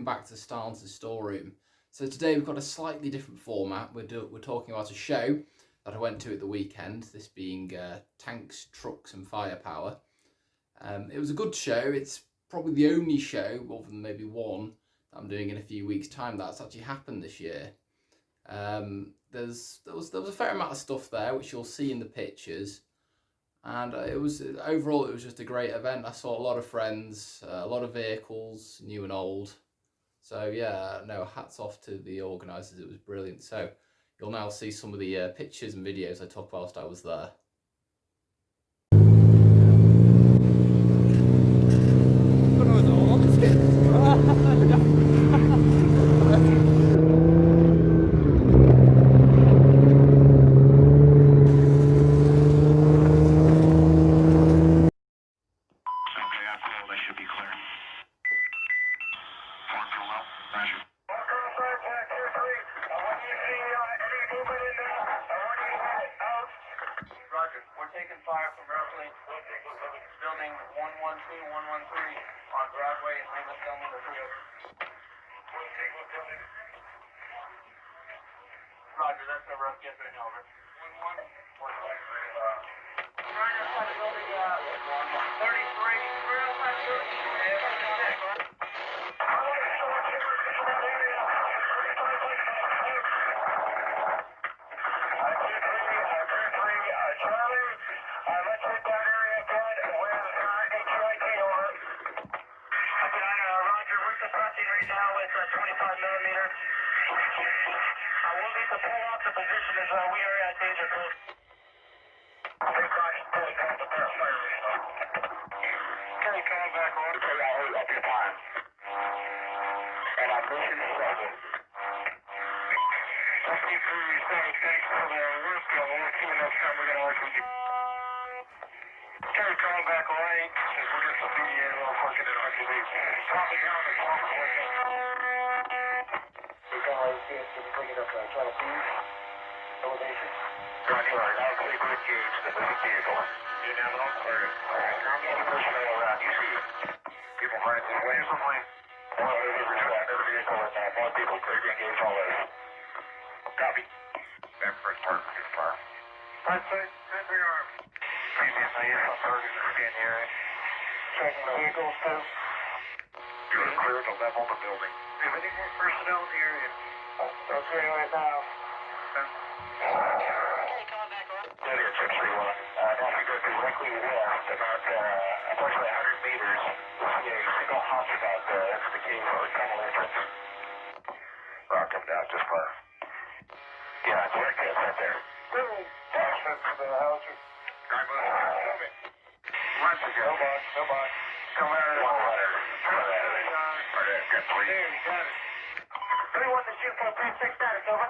welcome back to STARNES'S storeroom. So today we've got a slightly different format. We're talking about a show that I went to at the weekend, this being Tanks, Trucks and Firepower. It was a good show. It's probably the only show, other than maybe one, that I'm doing in a few weeks' time that's actually happened this year. There was a fair amount of stuff there, which you'll see in the pictures. And overall it was just a great event. I saw a lot of friends, a lot of vehicles, new and old. So yeah, no, hats off to the organisers, it was brilliant. So you'll now see some of the pictures and videos I took whilst I was there. Roger, we're taking fire from roughly building 112, 113 on Broadway and Lima Stillman or 3 over. Roger, that's a rough guess right now, over. 1-1. Right outside the building, 33. We're outside the building. Right now it's 25 millimeter. I will need to pull off the position as we are at danger close. Kenny, coming back on. Okay, I'll hold up your time. And I'm mission 7. Thanks for the work. We'll see you next time. We're going to work with you. Kenny, coming back right. We're going to see you fucking in RTV. Copy down the clock. Bring it up, try to fuse elevation. Roger, now click with gauge the moving vehicle. You now on target. Alright, any personnel around, you see people running through the way or something? One of the another vehicle and more people clear to engage all those. Copy. Back first part for your fire. Right side, stand for your arm. Previously, I'm target to scan the area. Checking the vehicles too. You're clear to level the building. Do you have any more personnel in the area? That's right now. Okay, coming back up. Steady at 631. Now if you go directly west, about approximately 100 meters, you'll see a single hotspot there. That's the key for the tunnel entrance. Rock come down just far. Yeah, direct hit right there. Dash to the house. Drive move it. Once again. No box. Come out of there. Got 3. There, you got it. 31 to shoot for 3-6 status, over.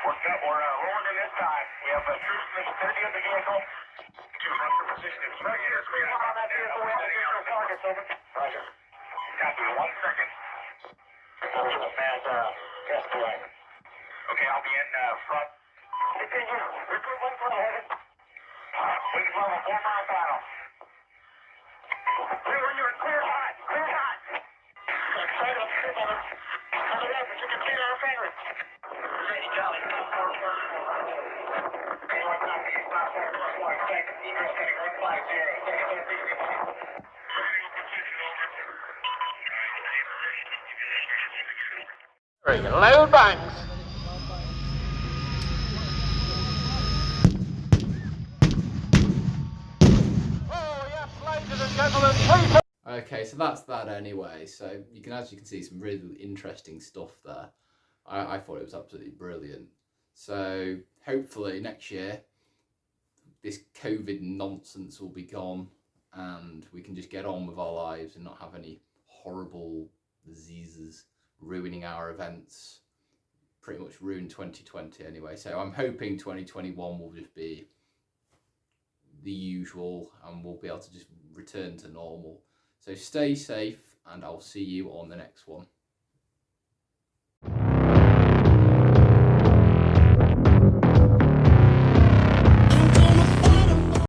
What's up? We're rolling in this time. We have troops in the vicinity of the vehicle. To the master position. Right here. We have on that vehicle. We have additional targets, over. Roger. Copy. 1 second. Those are the fast test delay. Okay, I'll be in front. Continue. Recruit 1 for the heaven. Wings level 4 mile final. 3-1, you're in clear hot. Clear hot. Excited up here, brother. Coming up, but you can see our favor. Ready, Charlie. 4-4. Anyone copy? 5-4+1. Check. Egress heading 150. Second northeast. Ready to load banks. Oh, yes, ladies and gentlemen, please. Okay, so that's that anyway. So you can, as you can see, some really interesting stuff there. I thought it was absolutely brilliant. So hopefully next year this COVID nonsense will be gone and we can just get on with our lives and not have any horrible diseases ruining our events. Pretty much ruined 2020 anyway. So I'm hoping 2021 will just be the usual and we'll be able to just return to normal. So stay safe and I'll see you on the next one.